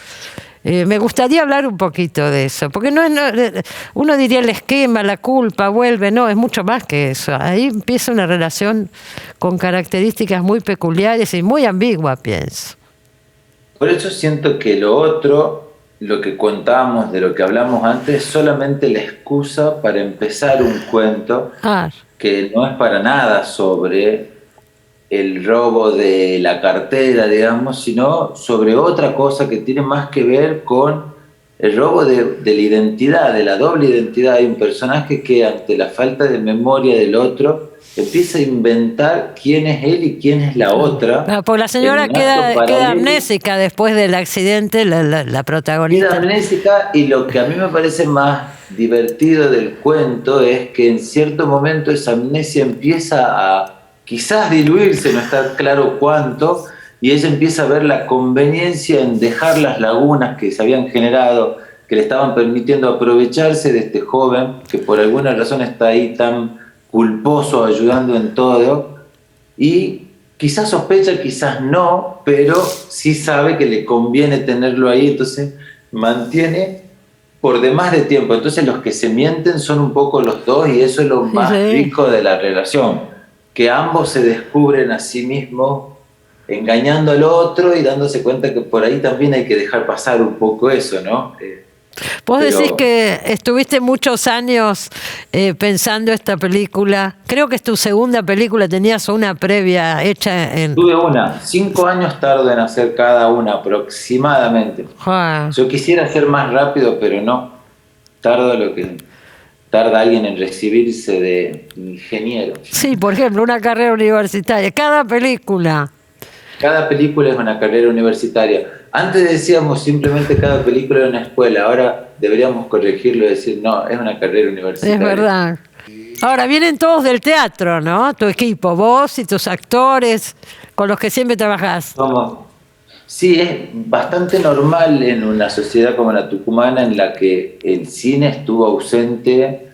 Me gustaría hablar un poquito de eso, porque uno diría el esquema, la culpa, vuelve, no, es mucho más que eso. Ahí empieza una relación con características muy peculiares y muy ambiguas, pienso. Por eso siento que lo otro, lo que contábamos, de lo que hablamos antes, es solamente la excusa para empezar un cuento que no es para nada sobre el robo de la cartera, digamos, sino sobre otra cosa que tiene más que ver con el robo de la identidad, de la doble identidad. Hay un personaje que ante la falta de memoria del otro empieza a inventar quién es él y quién es la otra. Porque la señora queda amnésica después del accidente, la protagonista. Queda amnésica, y lo que a mí me parece más divertido del cuento es que en cierto momento esa amnesia empieza a quizás diluirse, no está claro cuánto, y ella empieza a ver la conveniencia en dejar las lagunas que se habían generado, que le estaban permitiendo aprovecharse de este joven, que por alguna razón está ahí tan culposo, ayudando en todo, y quizás sospecha, quizás no, pero sí sabe que le conviene tenerlo ahí, entonces mantiene por demás de tiempo. Entonces los que se mienten son un poco los dos, y eso es lo más rico de la relación, que ambos se descubren a sí mismos engañando al otro y dándose cuenta que por ahí también hay que dejar pasar un poco eso, ¿no? Vos decís que estuviste muchos años pensando esta película. Creo que es tu segunda película, tenías una previa hecha en... Tuve 5 años tardo en hacer cada una aproximadamente. Yo quisiera hacer más rápido, pero no. Tardo lo que tarda alguien en recibirse de ingeniero. Sí, por ejemplo, una carrera universitaria. Cada película es una carrera universitaria. Antes decíamos simplemente cada película era una escuela. Ahora deberíamos corregirlo y decir, no, es una carrera universitaria. Es verdad. Ahora, vienen todos del teatro, ¿no? Tu equipo, vos y tus actores con los que siempre trabajás. Sí, es bastante normal en una sociedad como la tucumana, en la que el cine estuvo ausente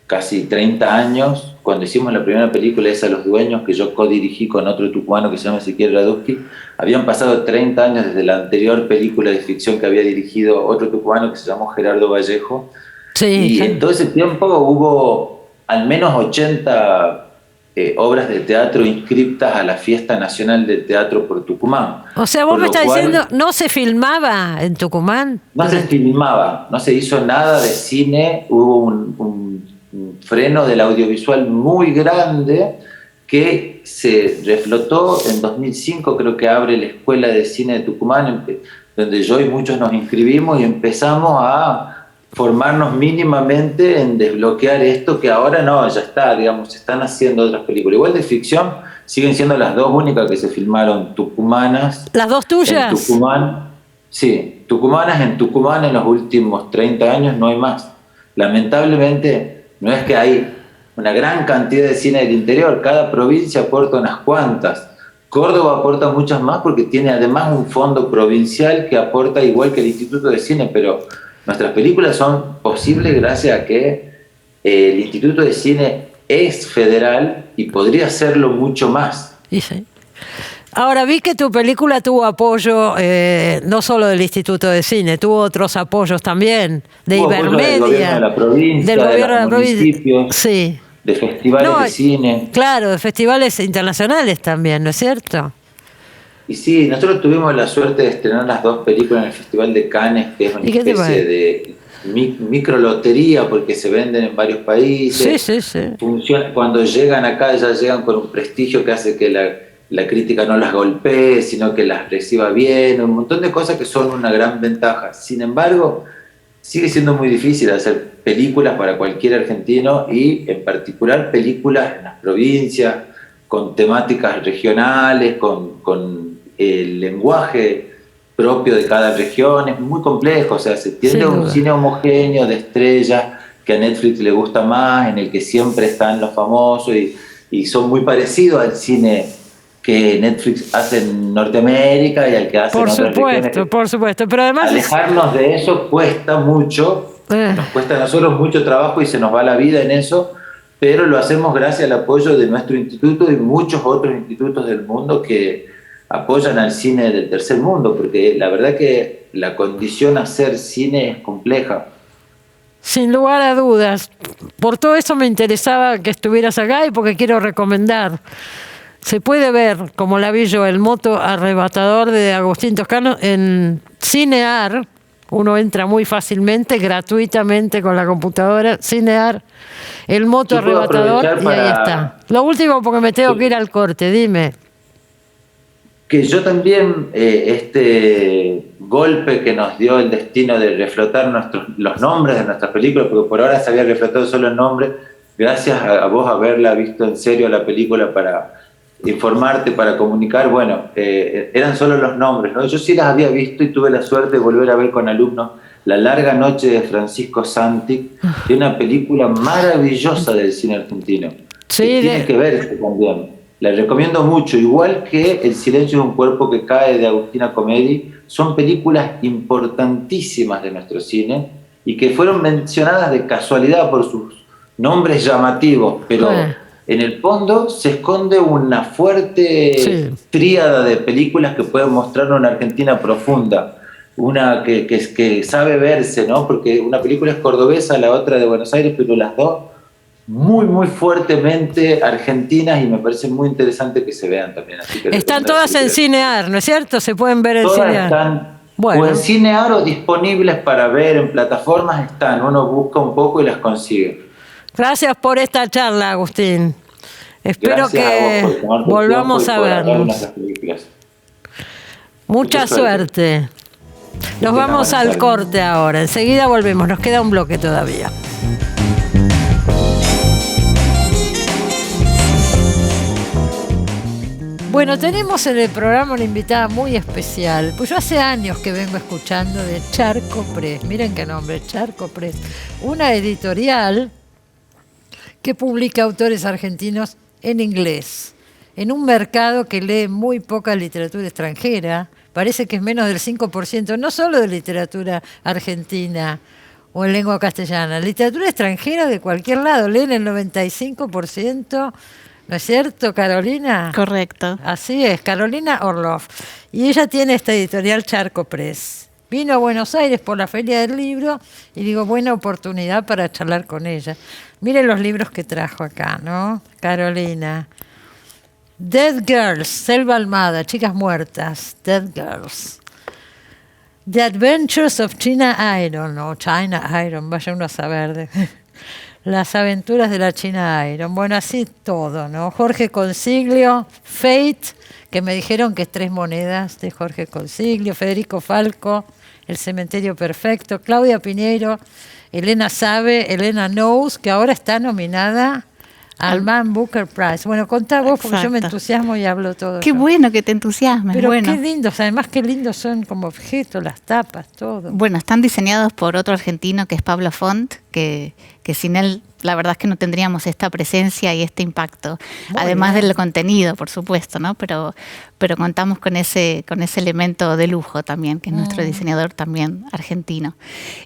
casi 30 años, cuando hicimos la primera película esa, Los Dueños, que yo co-dirigí con otro tucumano que se llama Ezequiel Radusky. Habían pasado 30 años desde la anterior película de ficción que había dirigido otro tucumano que se llamó Gerardo Vallejo. Sí. Y en todo ese tiempo hubo al menos 80 obras de teatro inscriptas a la Fiesta Nacional del Teatro por Tucumán. O sea, vos me estás diciendo, ¿no se filmaba en Tucumán? No se filmaba, no se hizo nada de cine, hubo un freno del audiovisual muy grande que se reflotó en 2005, creo que abre la Escuela de Cine de Tucumán, donde yo y muchos nos inscribimos y empezamos a formarnos mínimamente en desbloquear esto, que ahora no, ya está, digamos, se están haciendo otras películas. Igual de ficción, siguen siendo las dos únicas que se filmaron tucumanas. ¿Las dos tuyas? En Tucumán, sí, tucumanas en Tucumán en los últimos 30 años no hay más. Lamentablemente, no es que hay una gran cantidad de cine del interior, cada provincia aporta unas cuantas. Córdoba aporta muchas más porque tiene además un fondo provincial que aporta igual que el Instituto de Cine, pero nuestras películas son posibles gracias a que el Instituto de Cine es federal y podría serlo mucho más. Sí. Ahora, vi que tu película tuvo apoyo no solo del Instituto de Cine, tuvo otros apoyos también, de Ibermedia, del gobierno de la provincia, del gobierno de la municipio, sí, de festivales de cine. Claro, de festivales internacionales también, ¿no es cierto? Y sí, nosotros tuvimos la suerte de estrenar las dos películas en el Festival de Cannes, que es una especie de microlotería porque se venden en varios países. Sí. Funciona, cuando llegan acá ya llegan con un prestigio que hace que la crítica no las golpee, sino que las reciba bien, un montón de cosas que son una gran ventaja. Sin embargo, sigue siendo muy difícil hacer películas para cualquier argentino y en particular películas en las provincias, con temáticas regionales, con el lenguaje propio de cada región. Es muy complejo, o sea, se tiende a un cine homogéneo de estrellas que a Netflix le gusta más, en el que siempre están los famosos y son muy parecidos al cine que Netflix hace en Norteamérica y al que hace en otras regiones. Por supuesto, pero además alejarnos de eso cuesta mucho, nos cuesta a nosotros mucho trabajo y se nos va la vida en eso, pero lo hacemos gracias al apoyo de nuestro instituto y muchos otros institutos del mundo que apoyan al cine del tercer mundo, porque la verdad que la condición a hacer cine es compleja. Sin lugar a dudas. Por todo eso me interesaba que estuvieras acá y porque quiero recomendar. Se puede ver, como la vi yo, El moto arrebatador de Agustín Toscano en Cinear. Uno entra muy fácilmente, gratuitamente con la computadora. Cinear, El moto arrebatador, y ahí está. Lo último, porque me tengo que ir al corte, dime. Que yo también, este golpe que nos dio el destino de reflotar los nombres de nuestras películas, porque por ahora se había reflotado solo el nombre, gracias a vos haberla visto en serio la película para informarte, para comunicar, bueno, eran solo los nombres, ¿no? Yo sí las había visto y tuve la suerte de volver a ver con alumnos La larga noche de Francisco Santic, de una película maravillosa del cine argentino. Sí, que tiene que verse también. La recomiendo mucho, igual que El silencio de un cuerpo que cae de Agustina Comedi. Son películas importantísimas de nuestro cine y que fueron mencionadas de casualidad por sus nombres llamativos, pero en el fondo se esconde una fuerte tríada de películas que pueden mostrar una Argentina profunda, una que sabe verse, ¿no? Porque una película es cordobesa, la otra de Buenos Aires, pero las dos muy fuertemente argentinas y me parece muy interesante que se vean también. Así que están todas en Cinear, ¿no es cierto? Se pueden ver en todas Cinear. Están o en Cinear o disponibles para ver en plataformas, están. Uno busca un poco y las consigue. Gracias por esta charla, Agustín. Espero que volvamos a vernos. Mucha suerte. Nos vamos al corte ahora. Enseguida volvemos. Nos queda un bloque todavía. Bueno, tenemos en el programa una invitada muy especial. Pues yo hace años que vengo escuchando de Charco Press. Miren qué nombre, Charco Press. Una editorial que publica autores argentinos en inglés, en un mercado que lee muy poca literatura extranjera. Parece que es menos del 5%, no solo de literatura argentina o en lengua castellana. Literatura extranjera de cualquier lado, leen el 95%, ¿no es cierto, Carolina? Correcto. Así es, Carolina Orloff. Y ella tiene esta editorial Charco Press. Vino a Buenos Aires por la Feria del Libro y digo, buena oportunidad para charlar con ella. Miren los libros que trajo acá, ¿no? Carolina. Dead Girls, Selva Almada, Chicas Muertas, Dead Girls. The Adventures of China Iron, o China Iron, vaya uno a saber. Las aventuras de la China Iron. Bueno, así todo, ¿no? Jorge Consiglio, Fate, que me dijeron que es 3 monedas de Jorge Consiglio, Federico Falco, El cementerio perfecto, Claudia Piñeiro, Elena Sabe, Elena Knows, que ahora está nominada al Man Booker Prize. Bueno, contá vos, porque yo me entusiasmo y hablo todo. Qué bueno que te entusiasmes. Pero bueno. qué lindos, además qué lindos son como objetos, las tapas, todo. Bueno, están diseñados por otro argentino que es Pablo Font, que sin él la verdad es que no tendríamos esta presencia y este impacto, muy además bien del contenido, por supuesto, ¿no? Pero contamos con ese elemento de lujo también, que es nuestro diseñador también argentino.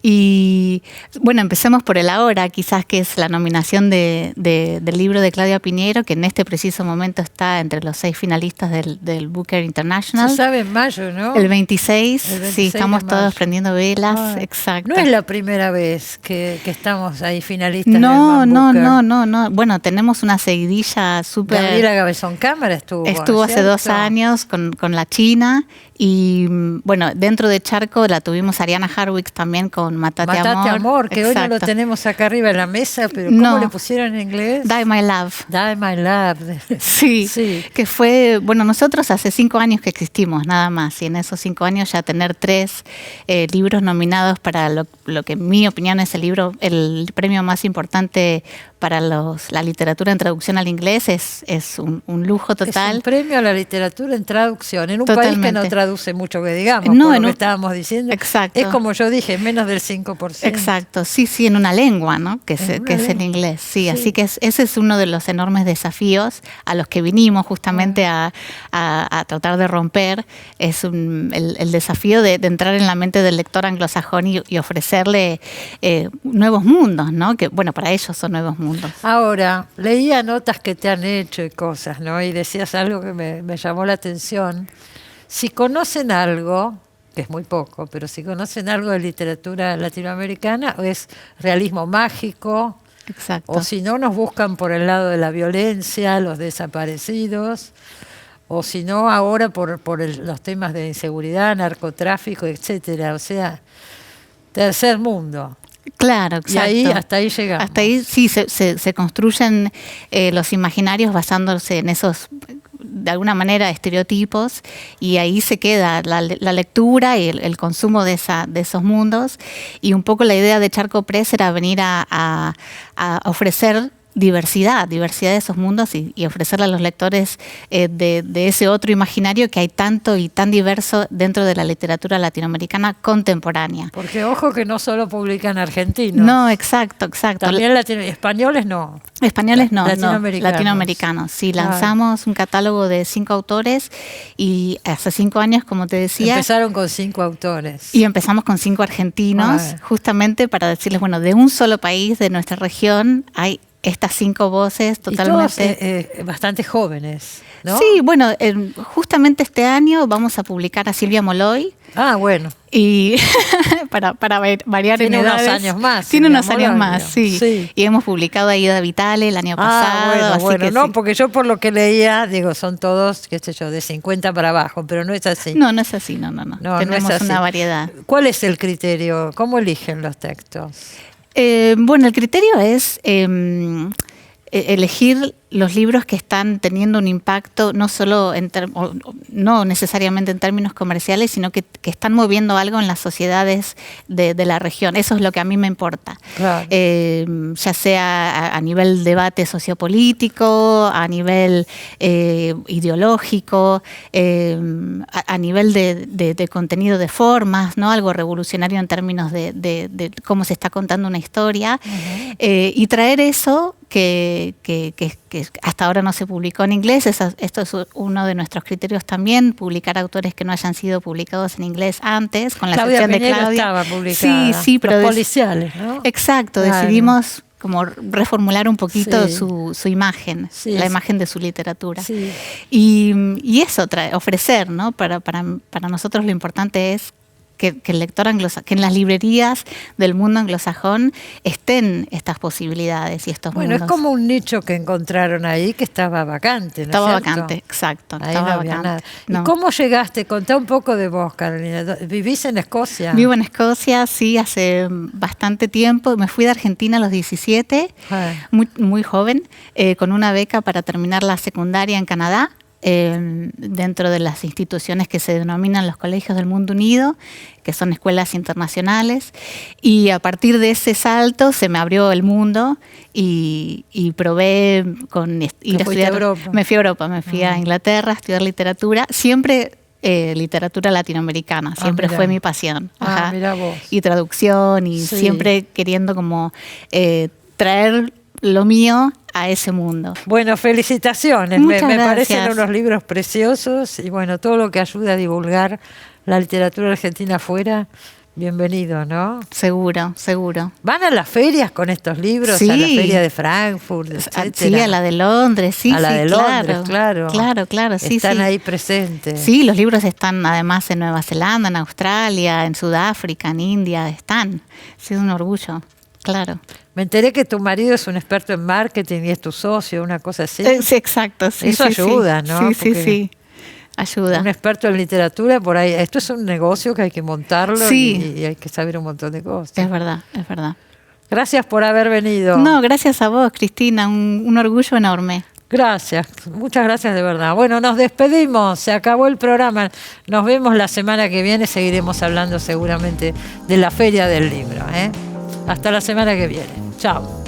Y bueno, empecemos por el ahora, quizás, que es la nominación del libro de Claudia Piñeiro, que en este preciso momento está entre los 6 finalistas del Booker International. Se sabe en mayo, ¿no? El 26, sí, estamos todos prendiendo velas. Ay, exacto. No es la primera vez que estamos ahí finalistas. No. Bueno, tenemos una seguidilla súper. Gabriela Cabezón Cámara estuvo hace 2 años con la China. Y bueno, dentro de Charco la tuvimos Ariana Harwicz también con Matate Amor. Que exacto. Hoy no lo tenemos acá arriba en la mesa, pero ¿cómo le pusieron en inglés? Die My Love. Die My Love. Sí, que fue, bueno, nosotros hace 5 años que existimos, nada más, y en esos 5 años ya tener 3 libros nominados para lo que en mi opinión es el premio más importante para la literatura en traducción al inglés es un lujo total. Es un premio a la literatura en traducción, en un Totalmente. país que no traduce mucho, que digamos, no, por lo que estábamos diciendo. Exacto. Es como yo dije, menos del 5%. Exacto, sí, en una lengua, ¿no? Que es el inglés, sí. Así que ese es uno de los enormes desafíos a los que vinimos justamente a tratar de romper. Es el desafío de entrar en la mente del lector anglosajón y ofrecerle nuevos mundos, ¿no? Que, bueno, para ellos son nuevos mundos. Ahora, leía notas que te han hecho y cosas, ¿no? Y decías algo que me llamó la atención. Si conocen algo, que es muy poco, pero si conocen algo de literatura latinoamericana, es realismo mágico. Exacto. O si no, nos buscan por el lado de la violencia, los desaparecidos, o si no, ahora por los temas de inseguridad, narcotráfico, etcétera. O sea, tercer mundo. Claro, exacto. Y hasta ahí llegamos. Hasta ahí sí se construyen los imaginarios basándose en esos, de alguna manera, estereotipos, y ahí se queda la lectura y el consumo de esos mundos. Y un poco la idea de Charco Press era venir a ofrecer diversidad de esos mundos y ofrecerle a los lectores de ese otro imaginario que hay tanto y tan diverso dentro de la literatura latinoamericana contemporánea. Porque ojo que no solo publican argentinos. No, exacto. También españoles no. Españoles no, latinoamericanos. Sí, lanzamos un catálogo de 5 autores y hace 5 años, como te decía. Empezaron con 5 autores. Y empezamos con 5 argentinos, justamente para decirles, bueno, de un solo país, de nuestra región, hay estas 5 voces totalmente. Y todos, bastante jóvenes, ¿no? Sí, bueno, justamente este año vamos a publicar a Silvia Molloy. Ah, bueno. Y para variar Tiene en edades. unos años más. Tiene unos años más, sí. Y hemos publicado a Ida Vitale el año pasado. Bueno, que no, sí. porque yo por lo que leía, digo, son todos, qué sé yo, de 50 para abajo, pero no es así. No es así, no. Tenemos no es así. una variedad. ¿Cuál es el criterio? ¿Cómo eligen los textos? Bueno, el criterio es elegir los libros que están teniendo un impacto no solo no necesariamente en términos comerciales, sino que están moviendo algo en las sociedades de la región. Eso es lo que a mí me importa. Claro. Ya sea a nivel debate sociopolítico, a nivel ideológico, a nivel de contenido de formas, ¿no? Algo revolucionario en términos de cómo se está contando una historia. Y traer eso que que hasta ahora no se publicó en inglés. Esto es uno de nuestros criterios también, publicar autores que no hayan sido publicados en inglés antes, con la excepción de Claudia. Estaba publicada. Sí, pero Los policiales, ¿no? Exacto, Claro. Decidimos como reformular un poquito Sí. su imagen, Sí, la es- imagen de su literatura. Sí. Y eso, ofrecer, ¿no? Para nosotros lo importante es que el lector que en las librerías del mundo anglosajón estén estas posibilidades y estos Bueno, mundos. es como un nicho que encontraron ahí que estaba vacante, ¿no es Estaba cierto? vacante, exacto. Ahí estaba no había vacante. nada. ¿Y No. cómo llegaste? Contá un poco de vos, Carolina. ¿Vivís en Escocia? Vivo en Escocia, sí, hace bastante tiempo. Me fui de Argentina a los 17, Ah. muy joven, con una beca para terminar la secundaria en Canadá, dentro de las instituciones que se denominan los Colegios del Mundo Unido, que son escuelas internacionales. Y a partir de ese salto se me abrió el mundo y probé con ir a fuiste a estudiar. Europa. Me fui a Europa, me fui a Inglaterra a estudiar literatura. Siempre literatura latinoamericana, siempre mirá. fue mi pasión. Ah, Ajá. mirá vos. Y traducción, y Sí. siempre queriendo como traer lo mío a ese mundo. Bueno, felicitaciones. Muchas Me gracias. parecen unos libros preciosos y bueno, todo lo que ayude a divulgar la literatura argentina afuera, bienvenido, ¿no? Seguro, seguro. ¿Van a las ferias con estos libros? Sí. A la feria de Frankfurt, etcétera. Sí, a la de Londres, sí, A la sí, de Londres, claro. Claro, sí, Están sí. ahí presentes. Sí, los libros están además en Nueva Zelanda, en Australia, en Sudáfrica, en India, están. Sí, es un orgullo, claro. Me enteré que tu marido es un experto en marketing y es tu socio, una cosa así. Sí, exacto. Sí, Eso sí, ayuda, sí. ¿no? Sí, Porque sí. Ayuda. Un experto en literatura, por ahí. Esto es un negocio que hay que montarlo Sí. y hay que saber un montón de cosas. Es verdad, es verdad. Gracias por haber venido. No, gracias a vos, Cristina, un orgullo enorme. Gracias, muchas gracias de verdad. Bueno, nos despedimos, se acabó el programa. Nos vemos la semana que viene, seguiremos hablando seguramente de la Feria del Libro. Hasta la semana que viene. Chao.